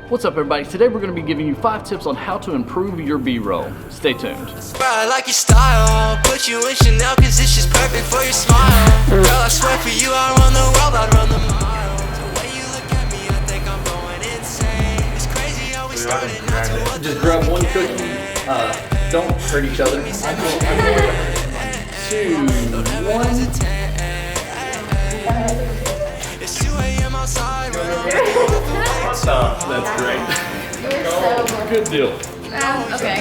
What's up, everybody? Today we're going to be giving you 5 tips on how to improve your B-roll. Stay tuned. I like your style, put you in Chanel cause it's just perfect for your smile. Girl, I swear for you I'd run the world, I'd run the mile. The way you look at me, I think I'm going insane. It's crazy how we started not to what. Just grab one cookie. Don't hurt each other. 2, 1. It's 2 a.m. outside. That's great. You're so Good deal. okay.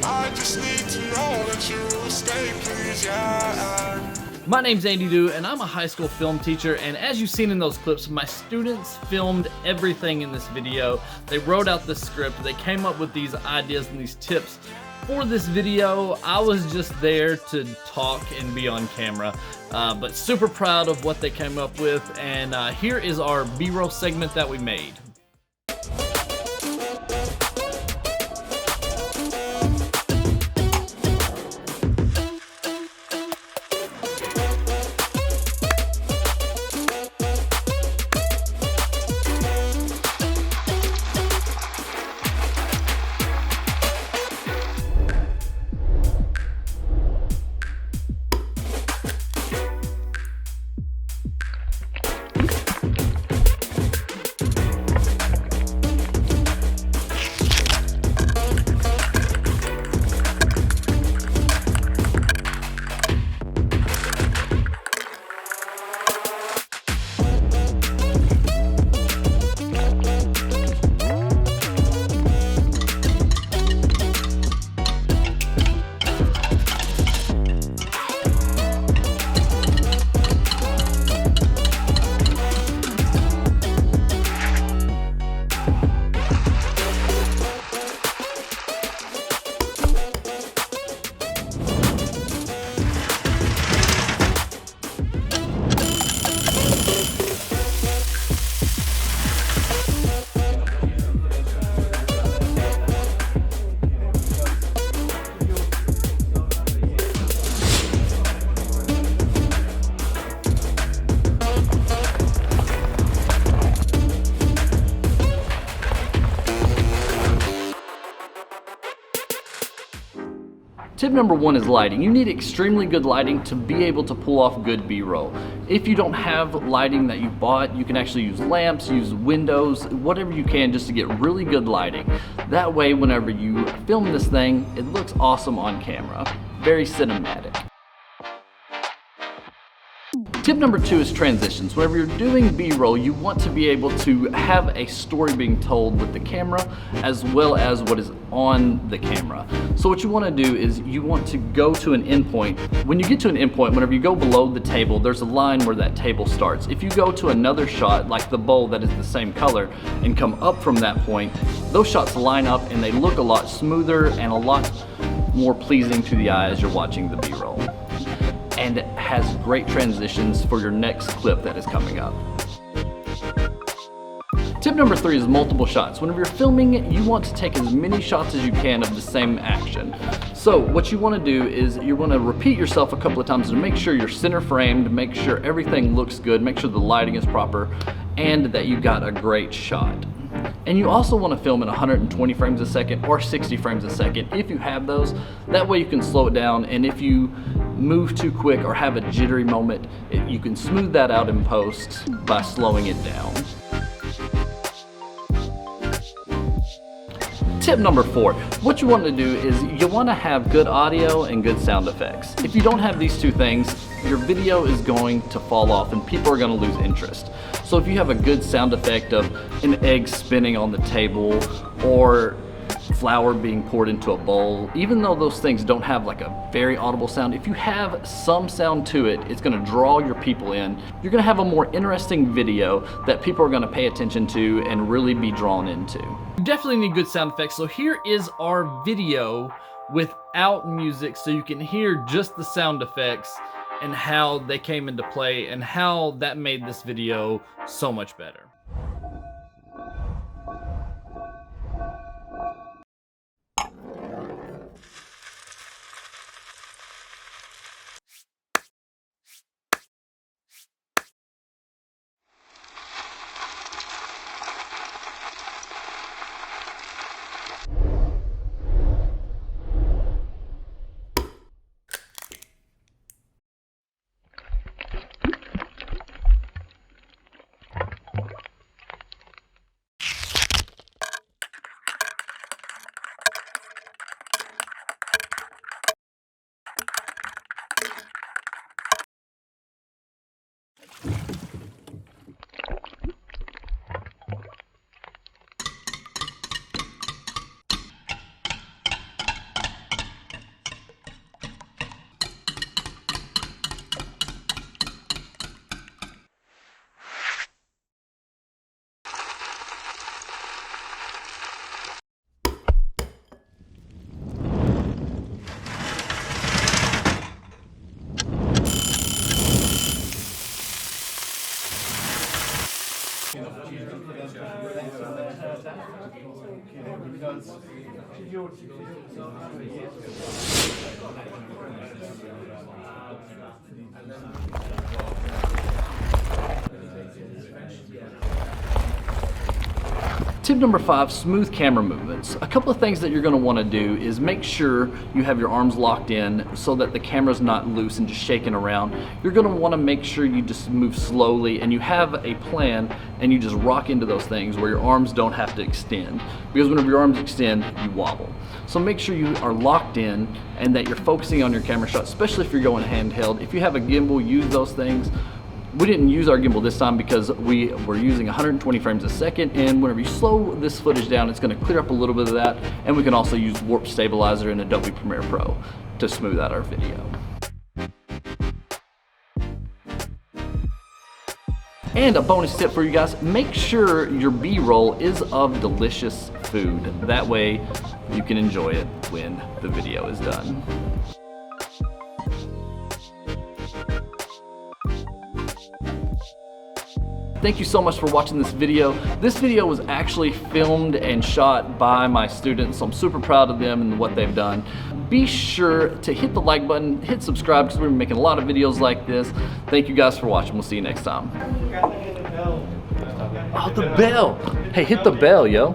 I just need to know that you will stay, please, yeah. My name's Andy Doo, and I'm a high school film teacher, and as you've seen in those clips, my students filmed everything in this video. They wrote out the script, they came up with these ideas and these tips for this video. I was just there to talk and be on camera, but super proud of what they came up with, and here is our B-roll segment that we made. Tip number 1 is lighting. You need extremely good lighting to be able to pull off good B-roll. If you don't have lighting that you bought, you can actually use lamps, use windows, whatever you can just to get really good lighting. That way, whenever you film this thing, it looks awesome on camera. Very cinematic. Tip number 2 is transitions. Whenever you're doing B-roll, you want to be able to have a story being told with the camera as well as what is on the camera. So what you want to do is you want to go to an endpoint. When you get to an endpoint, whenever you go below the table, there's a line where that table starts. If you go to another shot, like the bowl that is the same color, and come up from that point, those shots line up and they look a lot smoother and a lot more pleasing to the eye as you're watching the B-roll. And it has great transitions for your next clip that is coming up. Tip number 3 is multiple shots. Whenever you're filming, you want to take as many shots as you can of the same action. So what you want to do is you want to repeat yourself a couple of times to make sure you're center framed, make sure everything looks good, make sure the lighting is proper, and that you got a great shot. And you also want to film at 120 frames a second or 60 frames a second if you have those. That way you can slow it down, and if you move too quick or have a jittery moment, you can smooth that out in post by slowing it down. Tip number 4, what you want to do is you want to have good audio and good sound effects. If you don't have these two things, your video is going to fall off and people are going to lose interest. So if you have a good sound effect of an egg spinning on the table or flour being poured into a bowl, even though those things don't have like a very audible sound, if you have some sound to it, it's going to draw your people in. You're going to have a more interesting video that people are going to pay attention to and really be drawn into. You definitely need good sound effects, so here is our video without music so you can hear just the sound effects and how they came into play and how that made this video so much better. Tip number 5, smooth camera movements. A couple of things that you're going to want to do is make sure you have your arms locked in so that the camera's not loose and just shaking around. You're going to want to make sure you just move slowly and you have a plan and you just rock into those things where your arms don't have to extend. Because whenever your arms extend, you wobble. So make sure you are locked in and that you're focusing on your camera shot, especially if you're going handheld. If you have a gimbal, use those things. We didn't use our gimbal this time because we were using 120 frames a second, and whenever you slow this footage down, it's going to clear up a little bit of that, and we can also use Warp Stabilizer in Adobe Premiere Pro to smooth out our video. And a bonus tip for you guys, make sure your B-roll is of delicious food. That way you can enjoy it when the video is done. Thank you so much for watching this video. This video was actually filmed and shot by my students, so I'm super proud of them and what they've done. Be sure to hit the like button, hit subscribe, because we're making a lot of videos like this. Thank you guys for watching. We'll see you next time. Oh, the bell. Hey, hit the bell, yo.